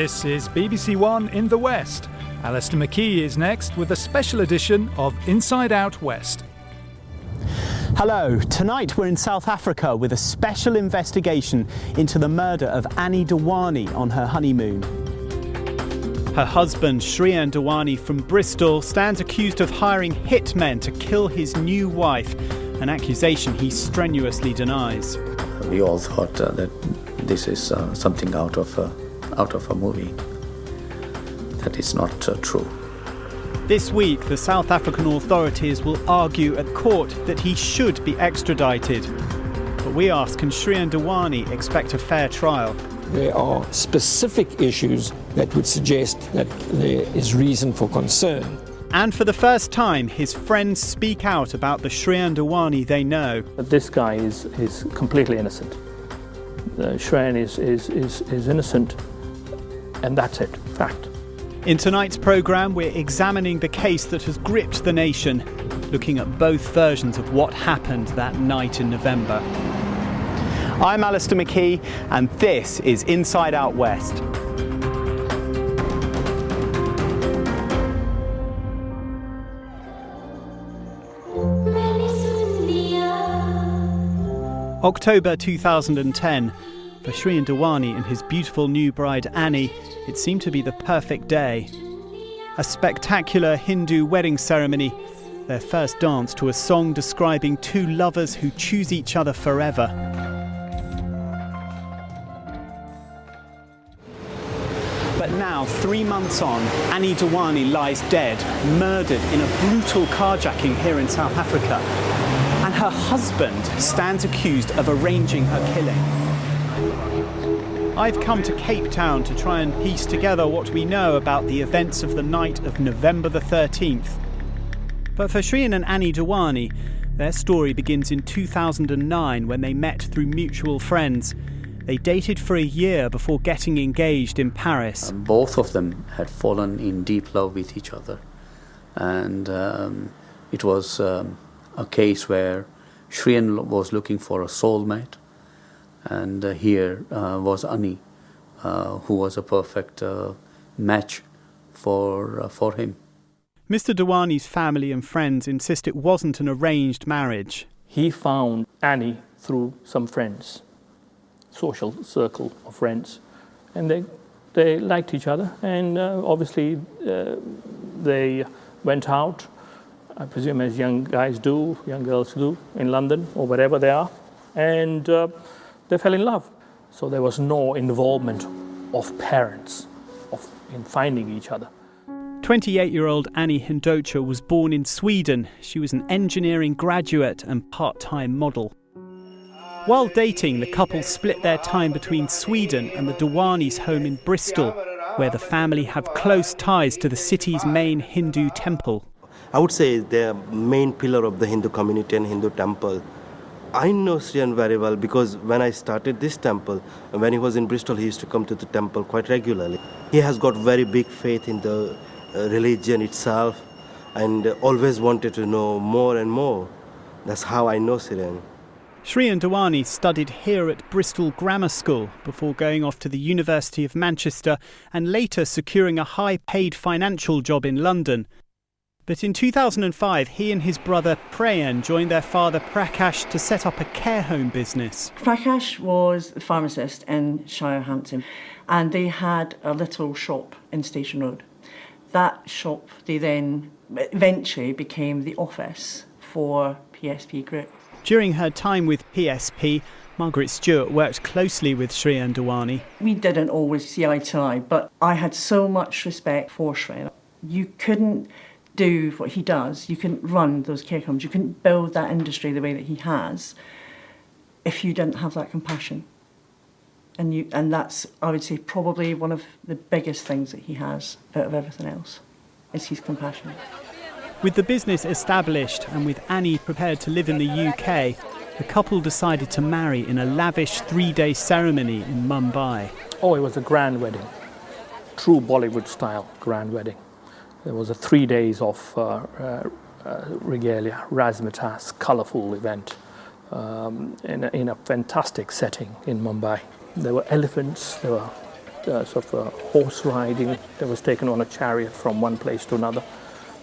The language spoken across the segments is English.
This is BBC One in the West. Alistair McKee is next with a special edition of Inside Out West. Hello, tonight we're in South Africa with a special investigation into the murder of Annie Dewani on her honeymoon. Her husband, Shrien Dewani from Bristol, stands accused of hiring hitmen to kill his new wife, an accusation he strenuously denies. We all thought that this is something out of a movie. That is not true. This week, the South African authorities will argue at court that he should be extradited. But we ask, can Shrien Dewani expect a fair trial? There are specific issues that would suggest that there is reason for concern. And for the first time, his friends speak out about the Shrien Dewani they know. This guy is completely innocent. Shrien is innocent, and that's it, fact. In tonight's programme, we're examining the case that has gripped the nation, looking at both versions of what happened that night in November. I'm Alistair McKee, and this is Inside Out West. October 2010. For Shrien Dewani and his beautiful new bride Annie, it seemed to be the perfect day. A spectacular Hindu wedding ceremony, their first dance to a song describing two lovers who choose each other forever. But now, 3 months on, Annie Dewani lies dead, murdered in a brutal carjacking here in South Africa. And her husband stands accused of arranging her killing. I've come to Cape Town to try and piece together what we know about the events of the night of November the 13th. But for Shrien and Annie Dewani, their story begins in 2009 when they met through mutual friends. They dated for a year before getting engaged in Paris. Both of them had fallen in deep love with each other. And it was a case where Shrien was looking for a soulmate. And here was Annie, who was a perfect match for him. Mr. Dewani's family and friends insist it wasn't an arranged marriage. He found Annie through some friends, social circle of friends, and they liked each other, and obviously they went out, I presume as young guys do, young girls do, in London or wherever they are, and they fell in love. So there was no involvement of parents in finding each other. 28-year-old Annie Hindocha was born in Sweden. She was an engineering graduate and part-time model. While dating, the couple split their time between Sweden and the Dewani's home in Bristol, where the family have close ties to the city's main Hindu temple. I would say they're main pillar of the Hindu community and Hindu temple. I know Shrien very well because when I started this temple, when he was in Bristol, he used to come to the temple quite regularly. He has got very big faith in the religion itself and always wanted to know more and more. That's how I know Shrien. Shrien Dewani studied here at Bristol Grammar School before going off to the University of Manchester and later securing a high-paid financial job in London. But in 2005, he and his brother Prayan joined their father Prakash to set up a care home business. Prakash was a pharmacist in Shirehampton, and they had a little shop in Station Road. That shop, they then eventually became the office for PSP Group. During her time with PSP, Margaret Stewart worked closely with Shrien Dewani. We didn't always see eye to eye, but I had so much respect for Shrien. You couldn't do what he does, you couldn't run those care homes, you couldn't build that industry the way that he has if you didn't have that compassion. And that's, I would say, probably one of the biggest things that he has out of everything else, is his compassion. With the business established and with Annie prepared to live in the UK, the couple decided to marry in a lavish 3-day ceremony in Mumbai. Oh, it was a grand wedding, true Bollywood-style grand wedding. There was 3 days of regalia, razzmatazz, colourful event in a fantastic setting in Mumbai. There were elephants, there were sort of horse riding that was taken on a chariot from one place to another.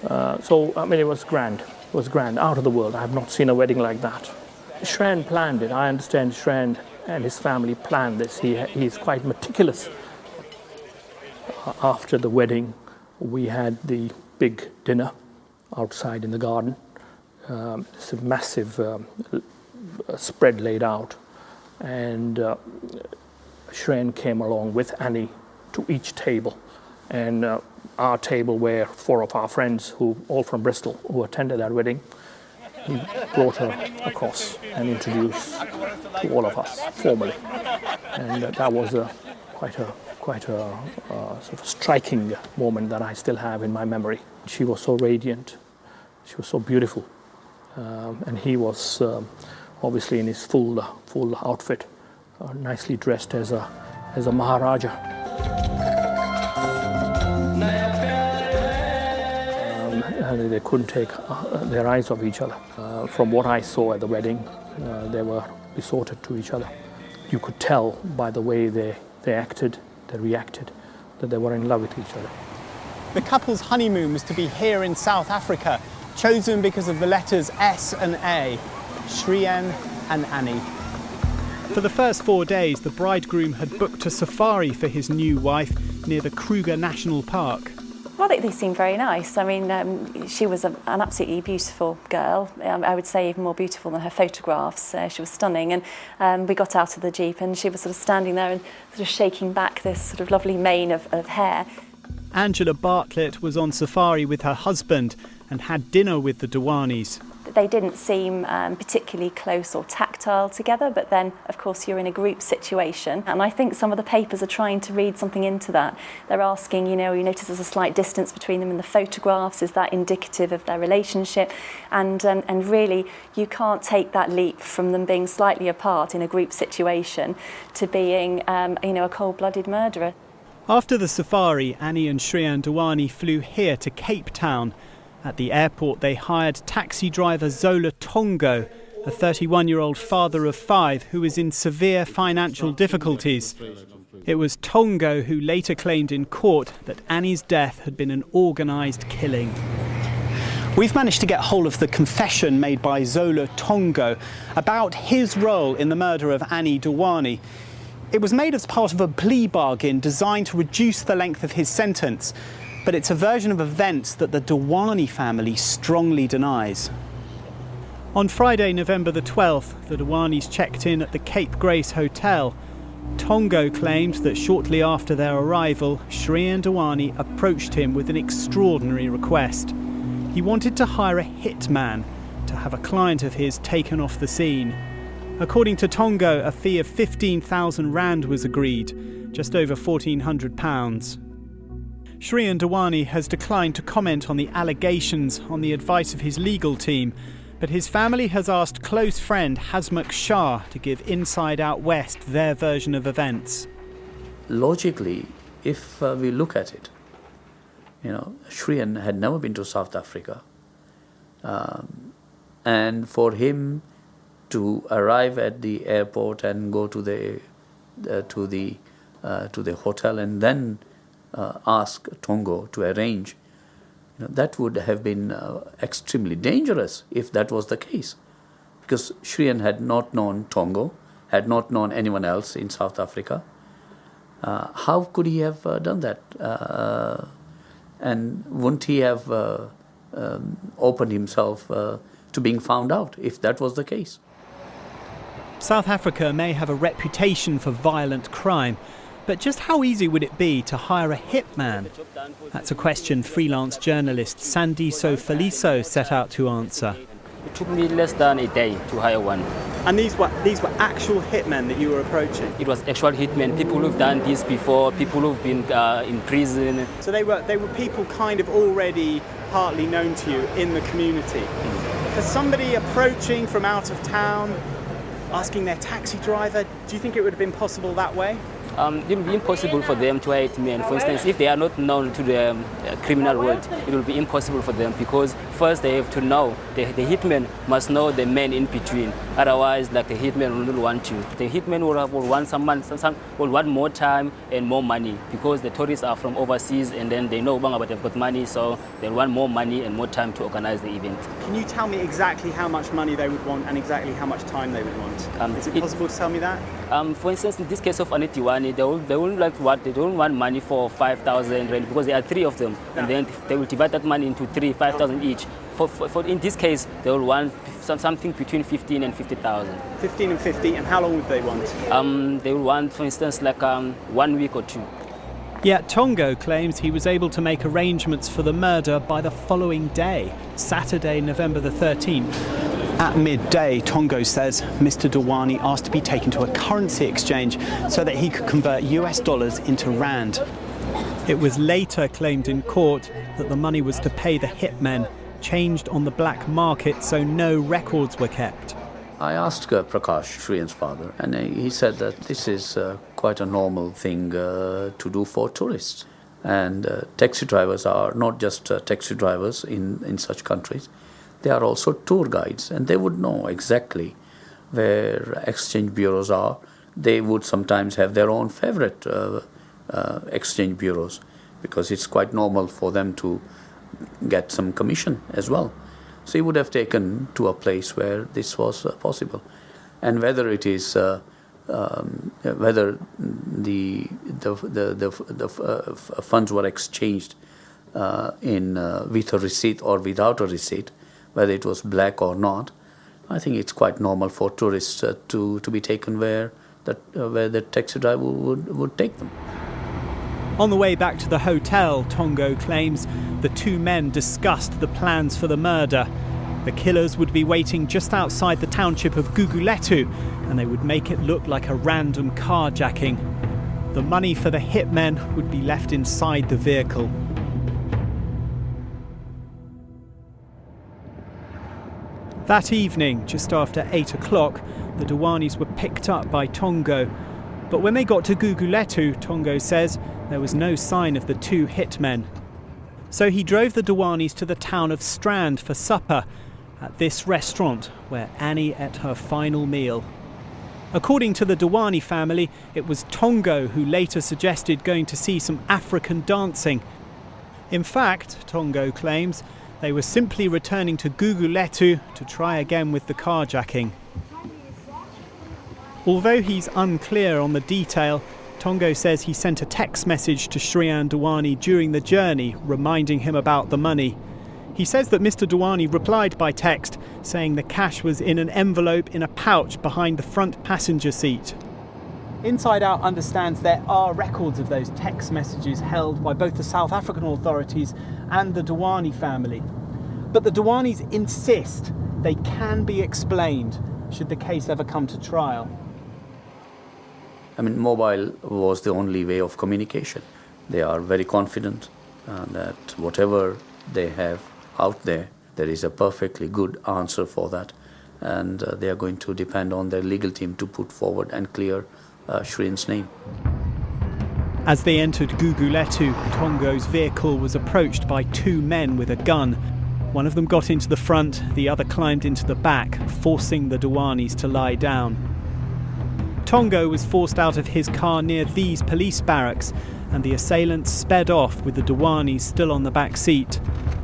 It was grand. It was grand, out of the world. I have not seen a wedding like that. Shren planned it. I understand Shren and his family planned this. He's quite meticulous. After the wedding, we had the big dinner outside in the garden. It's a massive spread laid out, and Shren came along with Annie to each table, and our table were 4 of our friends who all from Bristol who attended that wedding. He brought her across and introduced to all of us formally, and that was quite a sort of striking moment that I still have in my memory. She was so radiant, she was so beautiful, and he was obviously in his full outfit, nicely dressed as a Maharaja. And they couldn't take their eyes off each other. From what I saw at the wedding, they were besotted to each other. You could tell by the way they acted, they reacted, that they were in love with each other. The couple's honeymoon was to be here in South Africa, chosen because of the letters S and A, Shren and Annie. For the first 4 days, the bridegroom had booked a safari for his new wife near the Kruger National Park. Well, they seemed very nice. I mean, she was an absolutely beautiful girl. I would say even more beautiful than her photographs. She was stunning. And we got out of the Jeep and she was sort of standing there and sort of shaking back this sort of lovely mane of hair. Angela Bartlett was on safari with her husband and had dinner with the Dewanis. They didn't seem particularly close or tactile together, but then, of course, you're in a group situation. And I think some of the papers are trying to read something into that. They're asking, you notice there's a slight distance between them in the photographs. Is that indicative of their relationship? And really, you can't take that leap from them being slightly apart in a group situation to being, a cold-blooded murderer. After the safari, Annie and Shren Dewani flew here to Cape Town. At the airport, they hired taxi driver Zola Tongo, a 31-year-old father of 5 who was in severe financial difficulties. It was Tongo who later claimed in court that Annie's death had been an organised killing. We've managed to get hold of the confession made by Zola Tongo about his role in the murder of Annie Dewani. It was made as part of a plea bargain designed to reduce the length of his sentence. But it's a version of events that the Dewani family strongly denies. On Friday, November the 12th, the Dewanis checked in at the Cape Grace Hotel. Tongo claimed that shortly after their arrival, Shren Dewani approached him with an extraordinary request. He wanted to hire a hitman to have a client of his taken off the scene. According to Tongo, a fee of 15,000 rand was agreed, just over £1,400. Shren Dewani has declined to comment on the allegations on the advice of his legal team, but his family has asked close friend Hasmukh Shah to give Inside Out West their version of events. Logically, if we look at it, Shren had never been to South Africa, and for him to arrive at the airport and go to the hotel and then ask Tongo to arrange, that would have been extremely dangerous if that was the case, because Shren had not known Tongo, had not known anyone else in South Africa. How could he have done that? And wouldn't he have opened himself to being found out if that was the case? South Africa may have a reputation for violent crime, but just how easy would it be to hire a hitman? That's a question freelance journalist Sandiso Feliso set out to answer. It took me less than a day to hire one. And these were actual hitmen that you were approaching? It was actual hitmen, people who've done this before, people who've been in prison. So they were people kind of already partly known to you in the community. For somebody approaching from out of town, asking their taxi driver, do you think it would have been possible that way? It will be impossible for them to hire hitmen. For instance, if they are not known to the criminal world, it will be impossible for them because first they have to know, the hitman must know the man in between. Otherwise, like the hitman will want you. The hitman will want will want more time and more money because the tourists are from overseas and then they know but they've got money, so they'll want more money and more time to organize the event. Can you tell me exactly how much money they would want and exactly how much time they would want? Is it possible to tell me that? For instance, in this case of Annie Dewani, they don't want money for 5,000 rand because there are three of them, and then they will divide that money into 5,000 each. For in this case, they will want something between 15 and 50,000. 15 and 50, and how long would they want? They will want, for instance, like 1 week or two. Yet Tongo claims he was able to make arrangements for the murder by the following day, Saturday, November the 13th. At midday, Tongo says Mr. Dewani asked to be taken to a currency exchange so that he could convert US dollars into rand. It was later claimed in court that the money was to pay the hitmen, changed on the black market so no records were kept. I asked Prakash, Shriyan's father, and he said that this is quite a normal thing to do for tourists. And taxi drivers are not just taxi drivers in such countries. They are also tour guides, and they would know exactly where exchange bureaus are. They would sometimes have their own favorite exchange bureaus because it's quite normal for them to get some commission as well. So he would have taken to a place where this was possible, and whether it is whether the funds were exchanged with a receipt or without a receipt, whether it was black or not, I think it's quite normal for tourists to be taken where the taxi driver would take them. On the way back to the hotel, Tongo claims the two men discussed the plans for the murder. The killers would be waiting just outside the township of Guguletu, and they would make it look like a random carjacking. The money for the hitmen would be left inside the vehicle. That evening, just after 8 o'clock, the Dewanis were picked up by Tongo. But when they got to Guguletu, Tongo says there was no sign of the two hitmen. So he drove the Dewanis to the town of Strand for supper at this restaurant where Annie ate her final meal. According to the Dewani family, it was Tongo who later suggested going to see some African dancing. In fact, Tongo claims, they were simply returning to Guguletu to try again with the carjacking. Although he's unclear on the detail, Tongo says he sent a text message to Shriyan Dewani during the journey, reminding him about the money. He says that Mr. Dewani replied by text, saying the cash was in an envelope in a pouch behind the front passenger seat. Inside Out understands there are records of those text messages held by both the South African authorities and the Dewani family. But the Dewanis insist they can be explained should the case ever come to trial. I mean, mobile was the only way of communication. They are very confident that whatever they have out there, there is a perfectly good answer for that. And they are going to depend on their legal team to put forward and clear Shriyan's name. As they entered Guguletu, Tongo's vehicle was approached by two men with a gun. One of them got into the front, the other climbed into the back, forcing the Dewanis to lie down. Tongo was forced out of his car near these police barracks, and the assailants sped off with the Dewanis still on the back seat.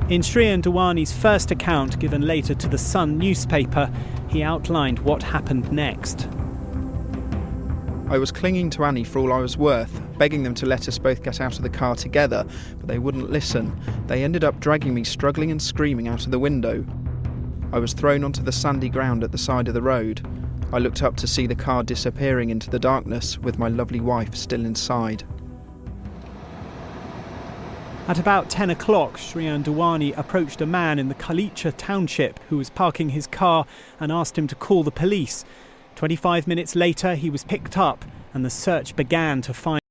In Shriyan Dewani's first account, given later to the Sun newspaper, he outlined what happened next. I was clinging to Annie for all I was worth, begging them to let us both get out of the car together, but they wouldn't listen. They ended up dragging me struggling and screaming out of the window. I was thrown onto the sandy ground at the side of the road. I looked up to see the car disappearing into the darkness with my lovely wife still inside. At about 10 o'clock, Shriyan Dewani approached a man in the Kalicha township who was parking his car and asked him to call the police. 25 minutes later, he was picked up and the search began to find